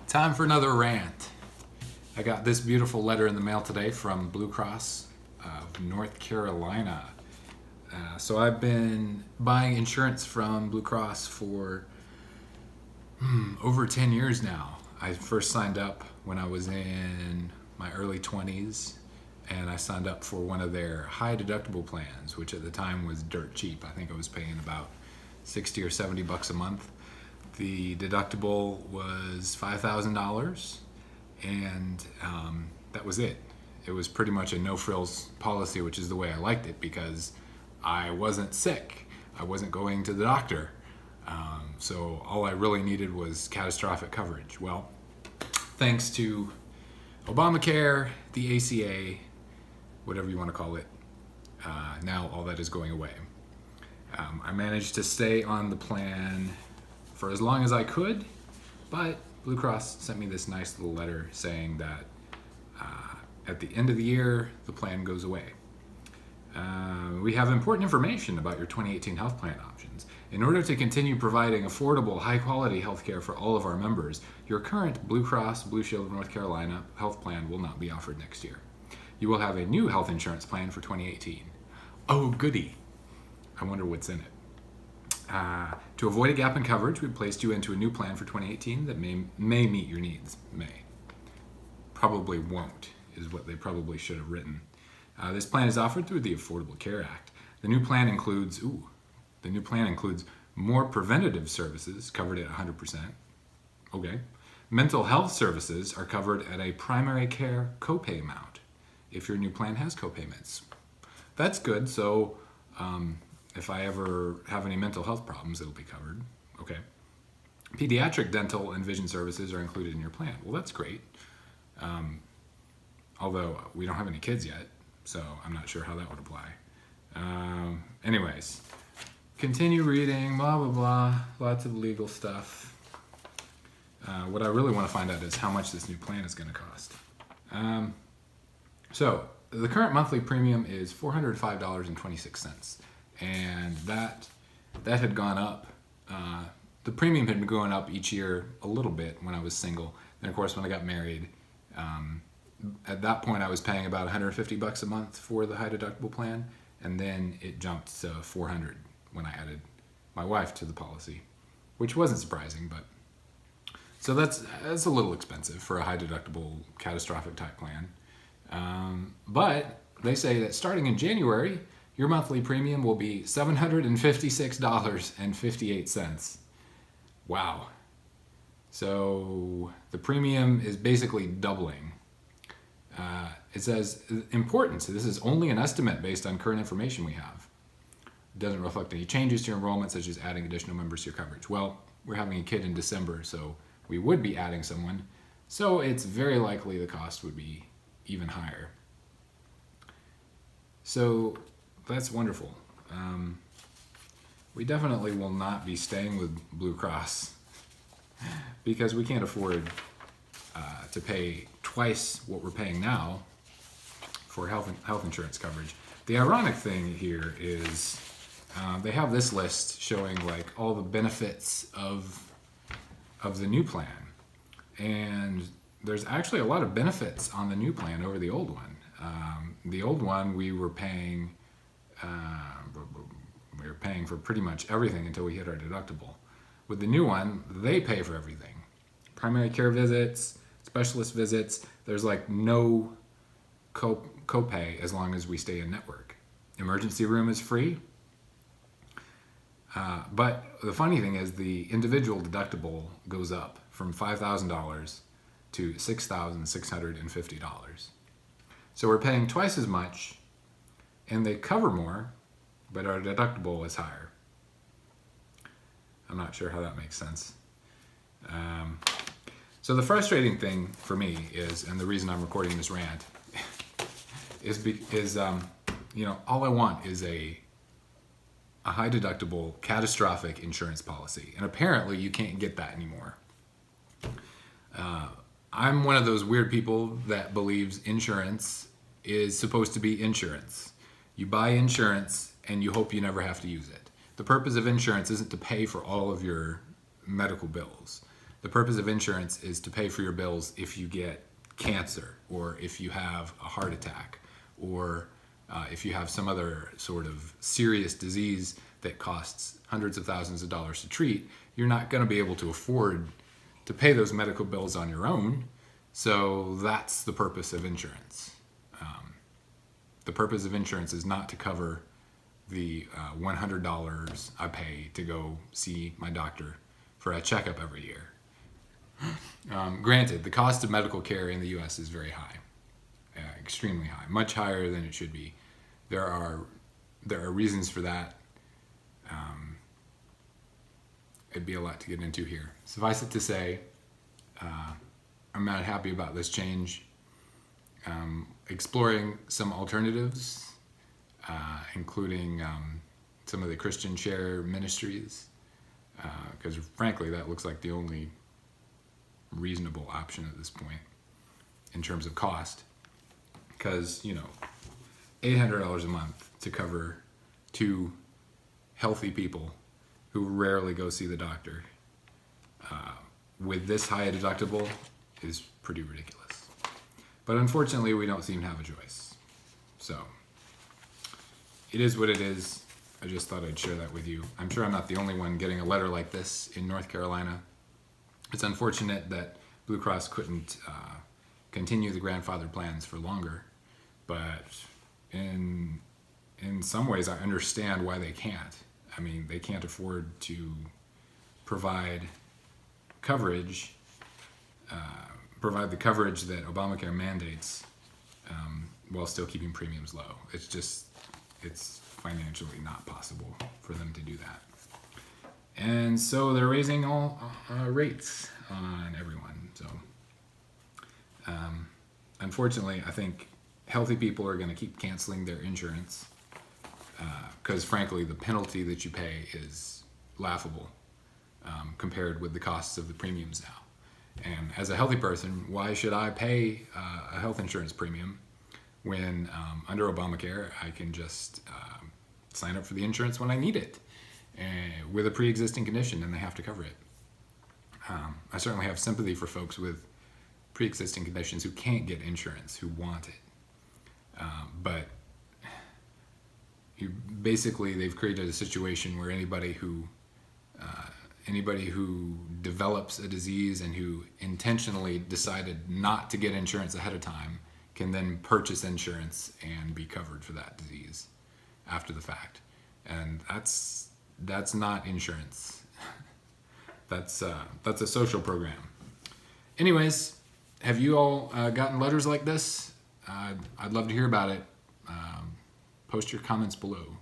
Time for another rant. I got this beautiful letter in the mail today from Blue Cross of North Carolina. So I've been buying insurance from Blue Cross for over 10 years now. I first signed up when I was in my early 20s, and I signed up for one of their high deductible plans, which at the time was dirt cheap. I think I was paying about 60 or 70 bucks a month. The deductible was $5,000, and that was it. It was pretty much a no-frills policy, which is the way I liked it because I wasn't sick. I wasn't going to the doctor. So all I really needed was catastrophic coverage. Well, thanks to Obamacare, the ACA, whatever you want to call it, now all that is going away. I managed to stay on the plan for as long as I could, but Blue Cross sent me this nice little letter saying that at the end of the year, the plan goes away. We have important information about your 2018 health plan options. In order to continue providing affordable, high-quality health care for all of our members, your current Blue Cross Blue Shield of North Carolina health plan will not be offered next year. You will have a new health insurance plan for 2018. Oh, goody. I wonder what's in it. To avoid a gap in coverage, we placed you into a new plan for 2018 that may meet your needs. May. Probably won't, is what they probably should have written. This plan is offered through the Affordable Care Act. The new plan includes more preventative services covered at 100%. Okay. Mental health services are covered at a primary care copay amount if your new plan has copayments. That's good. So if I ever have any mental health problems, it'll be covered. Okay. Pediatric dental and vision services are included in your plan. Well, that's great. Although we don't have any kids yet, so I'm not sure how that would apply. Anyways, continue reading, blah, blah, blah, lots of legal stuff. What I really want to find out is how much this new plan is going to cost. So the current monthly premium is $405.26, and that had gone up. The premium had been going up each year a little bit when I was single. And of course, when I got married, at that point I was paying about 150 bucks a month for the high deductible plan, and then it jumped to 400 when I added my wife to the policy, which wasn't surprising, but so that's a little expensive for a high deductible catastrophic type plan. But they say that starting in January, your monthly premium will be $756.58. Wow. So the premium is basically doubling. It says, important, so this is only an estimate based on current information we have. It doesn't reflect any changes to your enrollment, such as adding additional members to your coverage. Well, we're having a kid in December, so we would be adding someone. So it's very likely the cost would be even higher. So that's wonderful. We definitely will not be staying with Blue Cross because we can't afford to pay twice what we're paying now for health insurance coverage. The ironic thing here is they have this list showing like all the benefits of the new plan, and there's actually a lot of benefits on the new plan over the old one. The old one we were paying for pretty much everything until we hit our deductible. With the new one, they pay for everything. Primary care visits, specialist visits, there's like no copay as long as we stay in network. Emergency room is free. But the funny thing is the individual deductible goes up from $5,000 to $6,650. So we're paying twice as much, and they cover more, but our deductible is higher. I'm not sure how that makes sense. So the frustrating thing for me is, and the reason I'm recording this rant, is all I want is a high deductible catastrophic insurance policy, and apparently you can't get that anymore. I'm one of those weird people that believes insurance is supposed to be insurance. You buy insurance and you hope you never have to use it. The purpose of insurance isn't to pay for all of your medical bills. The purpose of insurance is to pay for your bills if you get cancer, or if you have a heart attack, or if you have some other sort of serious disease that costs hundreds of thousands of dollars to treat. You're not going to be able to afford to pay those medical bills on your own. So that's the purpose of insurance. The purpose of insurance is not to cover the $100 I pay to go see my doctor for a checkup every year. Granted, the cost of medical care in the U.S. is very high, extremely high, much higher than it should be. There are reasons for that. It'd be a lot to get into here. Suffice it to say, I'm not happy about this change. Exploring some alternatives, including some of the Christian share ministries, because frankly, that looks like the only reasonable option at this point in terms of cost. Because, $800 a month to cover two healthy people who rarely go see the doctor with this high a deductible is pretty ridiculous. But unfortunately, we don't seem to have a choice. So it is what it is. I just thought I'd share that with you. I'm sure I'm not the only one getting a letter like this in North Carolina. It's unfortunate that Blue Cross couldn't continue the grandfather plans for longer, but in some ways I understand why they can't. I mean, they can't afford to provide coverage, provide the coverage that Obamacare mandates while still keeping premiums low. It's financially not possible for them to do that. And so they're raising all rates on everyone. So unfortunately, I think healthy people are going to keep canceling their insurance because frankly, the penalty that you pay is laughable compared with the costs of the premiums now. And as a healthy person, why should I pay a health insurance premium when under Obamacare I can just sign up for the insurance when I need it with a pre-existing condition and they have to cover it. I certainly have sympathy for folks with pre-existing conditions who can't get insurance, who want it. But basically they've created a situation where anybody who develops a disease and who intentionally decided not to get insurance ahead of time can then purchase insurance and be covered for that disease after the fact. And that's not insurance. That's a social program. Anyways, have you all gotten letters like this? I'd love to hear about it. Post your comments below.